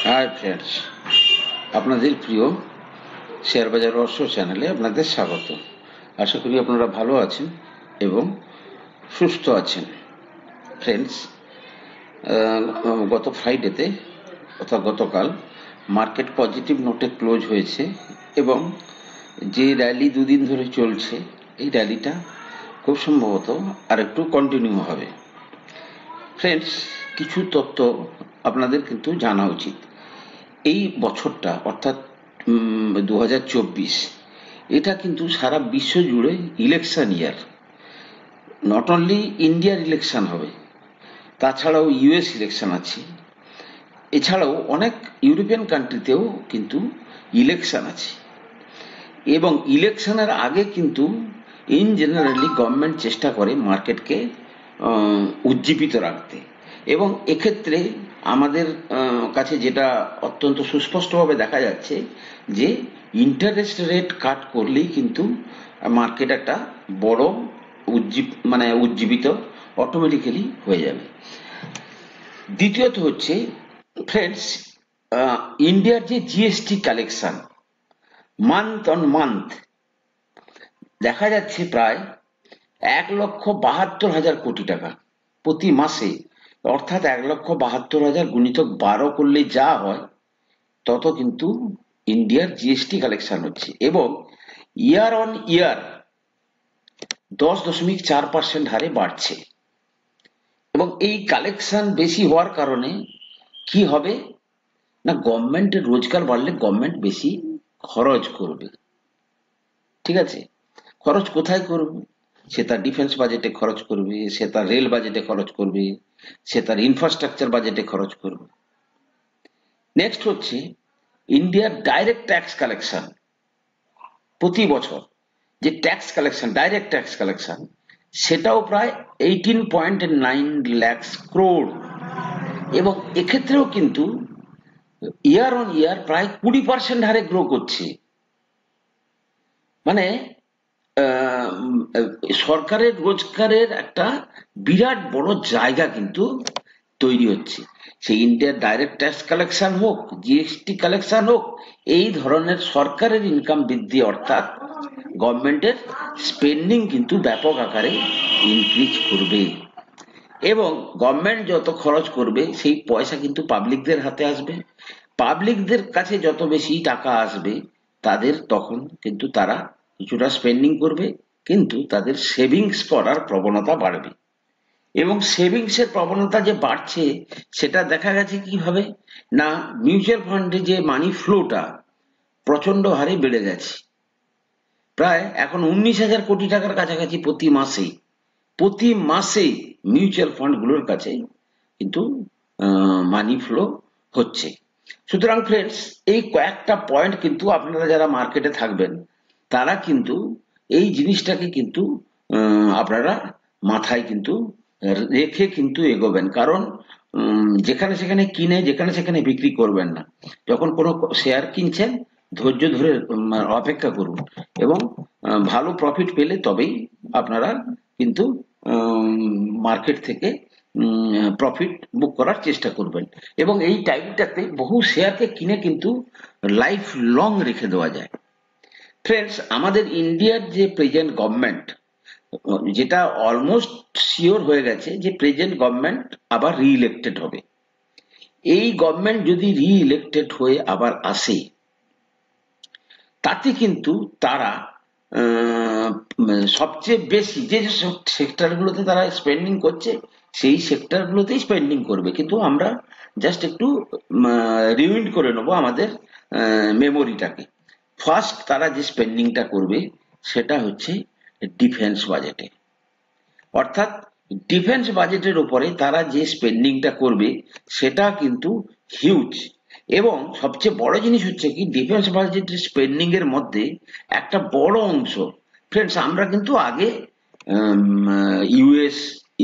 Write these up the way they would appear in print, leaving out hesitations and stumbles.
Hi friends, আপনাদের প্রিয় share বাজার রহস্য চ্যানেলে আপনাদের স্বাগত। আশা করি আপনারা ভালো আছেন এবং সুস্থ আছেন। ফ্রেন্ডস, গত ফ্রাইডেতে অর্থাৎ গতকাল মার্কেট পজিটিভ নোটে ক্লোজ হয়েছে এবং যে র্যালি দুদিন ধরে চলছে এই র্যালিটা খুব সম্ভবত আর একটু কন্টিনিউ হবে। ফ্রেন্ডস, কিছু তথ্য আপনাদের কিন্তু জানা উচিত। এই বছরটা অর্থাৎ 2024 এটা কিন্তু সারা বিশ্ব জুড়ে ইলেকশন ইয়ার। নট অনলি ইন্ডিয়ার ইলেকশন হবে, তাছাড়াও ইউএস ইলেকশন আছে, এছাড়াও অনেক ইউরোপিয়ান কান্ট্রিতেও কিন্তু ইলেকশন আছে। এবং ইলেকশনের আগে কিন্তু ইন জেনারেলি গভর্নমেন্ট চেষ্টা করে মার্কেটকে উজ্জীবিত রাখতে, এবং এক্ষেত্রে আমাদের কাছে যেটা অত্যন্ত সুস্পষ্টভাবে দেখা যাচ্ছে যে ইন্টারেস্ট রেট কাট করলেই কিন্তু মার্কেট একটা বড় উজ্জীবিত অটোমেটিক্যালি হয়ে যাবে। দ্বিতীয়ত হচ্ছে ফ্রেন্ডস, ইন্ডিয়ার যে GST collection month on month দেখা যাচ্ছে প্রায় 1,72,000 কোটি টাকা প্রতি মাসে, অর্থাৎ 1,72,000 গুণিতক 12 করলে যা হয় তত কিন্তু ইন্ডিয়ার জিএসটি কালেকশন হচ্ছে, এবং ইয়ার অন ইয়ার 10.4% হারে বাড়ছে। এবং এই কালেকশন বেশি হওয়ার কারণে কি হবে না, গভর্নমেন্টের রোজগার বাড়লে গভর্নমেন্ট বেশি খরচ করবে। ঠিক আছে, খরচ কোথায় করবে? সে তার ডিফেন্স বাজেটে খরচ করবে, সে তার রেল বাজেটে খরচ করবে, সে তার ইনফ্রাস্ট্রাকচার বাজেটে খরচ করবে। নেক্সট হচ্ছে ইন্ডিয়ার ডাইরেক্ট ট্যাক্স কালেকশন। প্রতি বছর যে tax collection, direct tax collection, সেটাও প্রায় 18.9 লাখ ক্রোড়, এবং এক্ষেত্রেও কিন্তু ইয়ার অন ইয়ার প্রায় 20% হারে গ্রো করছে। মানে সরকারের রোজগারের একটা বিরাট বড় জায়গা কিন্তু তৈরি হচ্ছে। সেই ইন্ডিয়ার ডাইরেক্ট ট্যাক্স কালেকশন হোক, জিএসটি কালেকশন হোক, এই ধরনের সরকারের ইনকাম বৃদ্ধি অর্থাৎ গভর্নমেন্টের স্পেন্ডিং কিন্তু ব্যাপক আকারে ইনক্রিজ করবে, এবং গভর্নমেন্ট যত খরচ করবে সেই পয়সা কিন্তু পাবলিকদের হাতে আসবে। পাবলিকদের কাছে যত বেশি টাকা আসবে তাদের তখন কিন্তু তারা কিছুটা স্পেন্ডিং করবে, কিন্তু তাদের সেভিংস করার প্রবণতা বাড়বে। এবং সেভিংসের প্রবণতা যে বাড়ছে সেটা দেখা গেছে কিভাবে না, মিউচুয়াল ফান্ডে যে মানি ফ্লোটা প্রচন্ড হারে বেড়ে গেছে, প্রায় এখন 19,000 কোটি টাকার কাছাকাছি প্রতি মাসে মিউচুয়াল ফান্ডগুলোর কাছে কিন্তু মানি ফ্লো হচ্ছে। সুতরাং ফ্রেন্ডস, এই কয়েকটা পয়েন্ট কিন্তু আপনারা যারা মার্কেটে থাকবেন তারা কিন্তু এই জিনিসটাকে কিন্তু আপনারা মাথায় কিন্তু রেখে কিন্তু এগোবেন, কারণ যেখানে সেখানে কিনে যেখানে সেখানে বিক্রি করবেন না। যখন কোনো শেয়ার কিনছেন ধৈর্য ধরে অপেক্ষা করুন, এবং ভালো প্রফিট পেলে তবেই আপনারা কিন্তু মার্কেট থেকে প্রফিট বুক করার চেষ্টা করবেন। এবং এই টাইমটাতে বহু শেয়ারকে কিনে কিন্তু লাইফ লং রেখে দেওয়া যায়। ফ্রেন্ডস, আমাদের ইন্ডিয়ার যে প্রেজেন্ট গভর্নমেন্ট, যেটা অলমোস্ট শিওর হয়ে গেছে যে প্রেজেন্ট গভর্নমেন্ট আবার রিইলেক্টেড হবে। এই গভর্নমেন্ট যদি রিইলেক্টেড হয়ে আবার আসে, তাতে কিন্তু তারা সবচেয়ে বেশি যে সেক্টরগুলোতে তারা স্পেন্ডিং করছে সেই সেক্টরগুলোতেই স্পেন্ডিং করবে। কিন্তু আমরা জাস্ট একটু রিউইন্ড করে নেবো আমাদের মেমোরিটাকে। ফার্স্ট তারা যে স্পেন্ডিংটা করবে সেটা হচ্ছে ডিফেন্স বাজেটে, অর্থাৎ ডিফেন্স বাজেটের উপরে তারা যে স্পেন্ডিংটা করবে সেটা কিন্তু হিউজ। এবং সবচেয়ে বড় জিনিস হচ্ছে কি, ডিফেন্স বাজেটের স্পেন্ডিং এর মধ্যে একটা বড় অংশ ফ্রেন্ডস আমরা কিন্তু আগে ইউএস,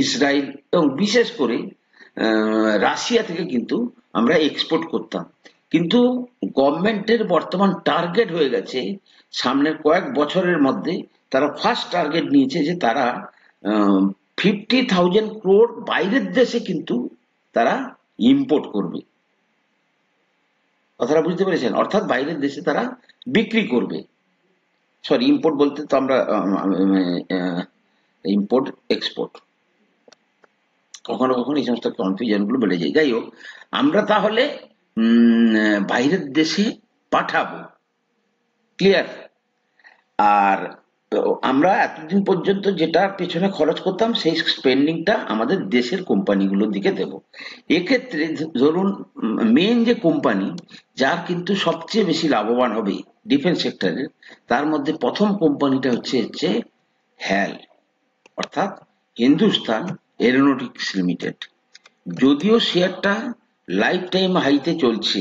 ইসরায়েল এবং বিশেষ করে রাশিয়া থেকে কিন্তু আমরা এক্সপোর্ট করতাম। কিন্তু গভর্নমেন্টের বর্তমান টার্গেট হয়ে গেছে সামনের কয়েক বছরের মধ্যে, তারা ফার্স্ট টার্গেট নিয়েছে যে তারা 50,000 ক্রোড় বাইরের দেশে কিন্তু তারা ইম্পোর্ট করবে। কথাটা বুঝতে পেরেছেন? অর্থাৎ বাইরের দেশে তারা বিক্রি করবে। সরি, ইম্পোর্ট বলতে তো আমরা ইম্পোর্ট এক্সপোর্ট, কখনো কখনো এই সমস্ত কনফিউশন গুলো বেড়ে যায়। যাই হোক, আমরা তাহলে বাইরের দেশে পাঠাবো, ক্লিয়ার? আর আমরা এতদিন পর্যন্ত যেটার পেছনে খরচ করতাম সেই স্পেন্ডিংটা আমাদের দেশের কোম্পানিগুলোর দিকে দেব। এক্ষেত্রে ধরুন মেন যে কোম্পানি যার কিন্তু সবচেয়ে বেশি লাভবান হবে ডিফেন্স সেক্টরের, তার মধ্যে প্রথম কোম্পানিটা হচ্ছে হ্যাল, অর্থাৎ হিন্দুস্তান এরোনটিক্স লিমিটেড। যদিও শেয়ারটা লাইফ টাইম হাইতে চলছে,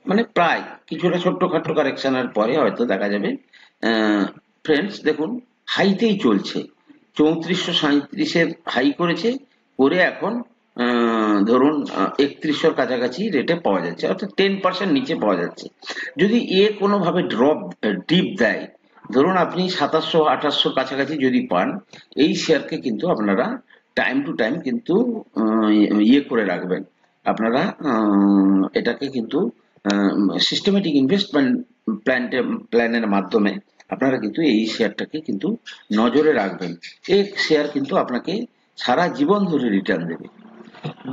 মানে প্রায় কিছুটা ছোট্টখাট্টো কারেকশনের পরে হয়তো দেখা যাবে, ফ্রেন্ডস দেখুন হাইতেই চলছে, 3437-এর হাই করেছে, করে এখন ধরুন 3100-র কাছাকাছি রেটে পাওয়া যাচ্ছে, অর্থাৎ 10% নিচে পাওয়া যাচ্ছে। যদি কোনোভাবে ডিপ দেয়, ধরুন আপনি 2700-2800-র কাছাকাছি যদি পান, এই শেয়ারকে কিন্তু আপনারা টাইম টু টাইম কিন্তু করে রাখবেন। আপনারা এটাকে কিন্তু সিস্টেমেটিক ইনভেস্টমেন্ট প্ল্যানের মাধ্যমে আপনারা কিন্তু এই শেয়ারটাকে কিন্তু নজরে রাখবেন। এই শেয়ার কিন্তু আপনাকে সারা জীবন ধরে রিটার্ন দেবে।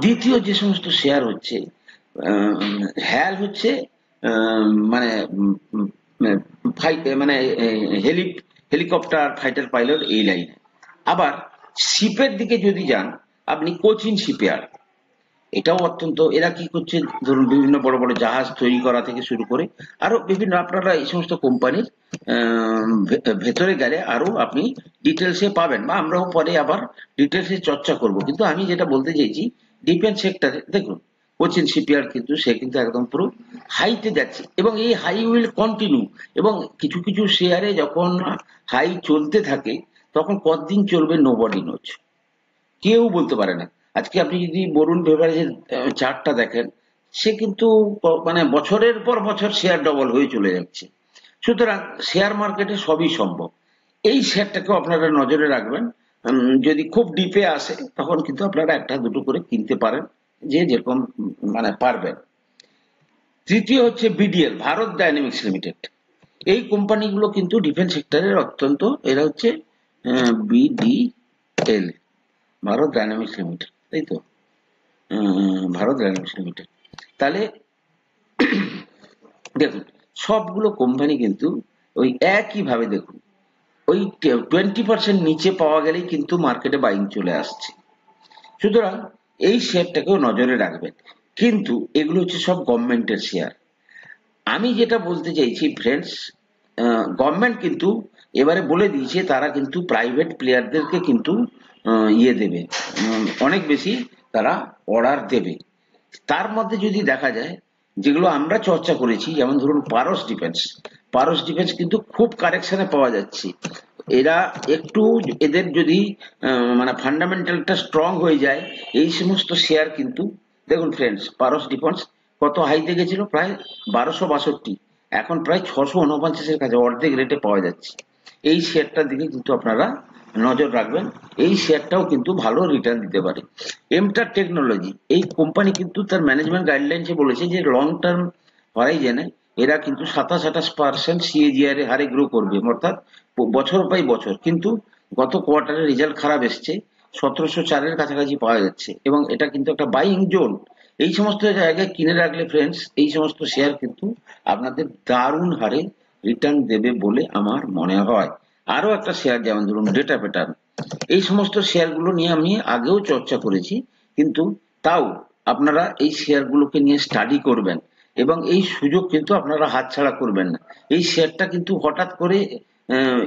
দ্বিতীয় যে সমস্ত শেয়ার হচ্ছে, হ্যাল হচ্ছে মানে মানে হেলিকপ্টার ফাইটার পাইলট এই লাইনে। আবার শিপের দিকে যদি যান আপনি, কোচিন শিপইয়ার্ড, এটাও অত্যন্ত, এরা কি করছে ধরুন বিভিন্ন বড় বড় জাহাজ তৈরি করা থেকে শুরু করে আরো বিভিন্ন, আপনারা এই সমস্ত কোম্পানির ভেতরে গেলে আরো আপনি ডিটেলসে পাবেন, বা আমরাও পরে আবার ডিটেলসে চর্চা করব। কিন্তু আমি যেটা বলতে চাইছি, ডিফেন্স সেক্টরে দেখুন কোচিন শিপইয়ার্ড কিন্তু সে কিন্তু একদম পুরো হাইতে যাচ্ছে, এবং এই হাই উইল কন্টিনিউ। এবং কিছু কিছু শেয়ারে যখন হাই চলতে থাকে তখন কতদিন চলবে নোবডি নোজ, কেউ বলতে পারে না। আজকে আপনি যদি বরুণ বেভারেজের চার্টটা দেখেন, সে কিন্তু মানে বছরের পর বছর শেয়ার ডবল হয়ে চলে যাচ্ছে। সুতরাং শেয়ার মার্কেটে সবই সম্ভব। এই শেয়ারটাকেও আপনারা নজরে রাখবেন। যদি খুব ডিপে আসে তখন কিন্তু আপনারা একটা দুটো করে কিনতে পারেন, যে যেরকম মানে পারবেন। তৃতীয় হচ্ছে বিডিএল, ভারত ডাইনামিক্স লিমিটেড। এই কোম্পানিগুলো কিন্তু ডিফেন্স সেক্টরের অত্যন্ত, এরা হচ্ছে বিডিএল, ভারত ডাইনামিক্স লিমিটেড, তাই তো? Bharat dynamics limited. তাহলে দেখুন সবগুলো কোম্পানি কিন্তু ওই একই ভাবে, দেখুন ওই 20% নিচে পাওয়া গেলেই কিন্তু মার্কেটে বাইং চলে আসছে। সুতরাং এই শেয়ারটাকেও নজরে রাখবেন। কিন্তু এগুলো হচ্ছে সব গভর্নমেন্টের শেয়ার। আমি যেটা বলতে চাইছি ফ্রেন্ডস, গভর্নমেন্ট কিন্তু এবারে বলে দিয়েছে তারা কিন্তু প্রাইভেট প্লেয়ারদেরকে কিন্তু দেবে, অনেক বেশি তারা অর্ডার দেবে। তার মধ্যে যদি দেখা যায় যেগুলো আমরা চর্চা করেছি, যেমন ধরুন পারস ডিফেন্স কিন্তু খুব কারেকশনে পাওয়া যাচ্ছে। এরা একটু, এদের যদি মানে ফান্ডামেন্টালটা স্ট্রং হয়ে যায়, এই সমস্ত শেয়ার কিন্তু, দেখুন ফ্রেন্ডস পারস ডিফেন্স কত হাইতে গেছিল, প্রায় 1262, এখন প্রায় 649-এর কাছে, অর্ধেক রেটে পাওয়া যাচ্ছে। এই শেয়ারটার দিকে কিন্তু আপনারা নজর রাখবেন, এই শেয়ারটাও কিন্তু ভালো রিটার্ন দিতে পারে। এমটার টেকনোলজি, এই কোম্পানি কিন্তু তার ম্যানেজমেন্ট গাইডলাইন্সে বলেছে যে লং টার্ম হরাইজনে এরা কিন্তু 27-28% সিএজিআর এর হারে গ্রো করবে, অর্থাৎ বছর বাই বছর। কিন্তু গত কোয়ার্টারে রেজাল্ট খারাপ এসছে, 1704-এর কাছাকাছি পাওয়া যাচ্ছে, এবং এটা কিন্তু একটা বাইং জোন। এই সমস্ত জায়গায় কিনে রাখলে ফ্রেন্ডস, এই সমস্ত শেয়ার কিন্তু আপনাদের দারুণ হারে রিটার্ন দেবে বলে আমার মনে হয়। আরো একটা শেয়ার যেমন ধরুন ডেটা প্যাটার্ন, এই সমস্ত শেয়ারগুলো নিয়ে আমি আগেও চর্চা করেছি, কিন্তু তাও আপনারা এই শেয়ারগুলোকে নিয়ে স্টাডি করবেন, এবং এই সুযোগ কিন্তু আপনারা হাতছাড়া করবেন না। এই শেয়ারটা কিন্তু হঠাৎ করে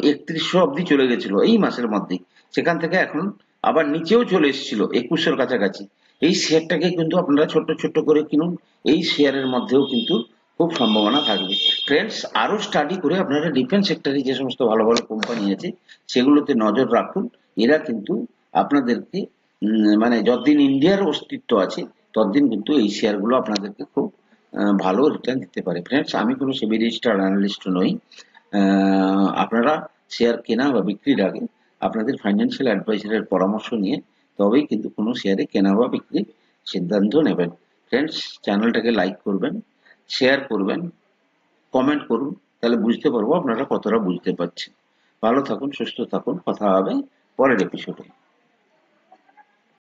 3100 অব্দি চলে গেছিল এই মাসের মধ্যেই, সেখান থেকে এখন আবার নিচেও চলে এসেছিল 2100-র কাছাকাছি। এই শেয়ারটাকে কিন্তু আপনারা ছোট্ট ছোট্ট করে কিনুন, এই শেয়ারের মধ্যেও কিন্তু খুব সম্ভাবনা থাকবে। ফ্রেন্ডস আরো স্টাডি করে আপনারা ডিফেন্স সেক্টরে যে সমস্ত ভালো ভালো কোম্পানি আছে সেগুলোতে নজর রাখুন। এরা কিন্তু আপনাদেরকে মানে যতদিন ইন্ডিয়ার অস্তিত্ব আছে ততদিন কিন্তু এই শেয়ারগুলো আপনাদেরকে খুব ভালো রিটার্ন দিতে পারে। ফ্রেন্ডস আমি কোনো সেবি রেজিস্টার্ড অ্যানালিস্ট নই। আপনারা শেয়ার কেনা বা বিক্রির আগে আপনাদের ফাইন্যান্সিয়াল অ্যাডভাইজারের পরামর্শ নিয়ে তবেই কিন্তু কোনো শেয়ারে কেনা বা বিক্রির সিদ্ধান্ত নেবেন। ফ্রেন্ডস চ্যানেলটাকে লাইক করবেন, শেয়ার করবেন, কমেন্ট করুন, তাহলে বুঝতে পারবো আপনারা কতটা বুঝতে পারছেন। ভালো থাকুন, সুস্থ থাকুন, কথা হবে পরের এপিসোডে।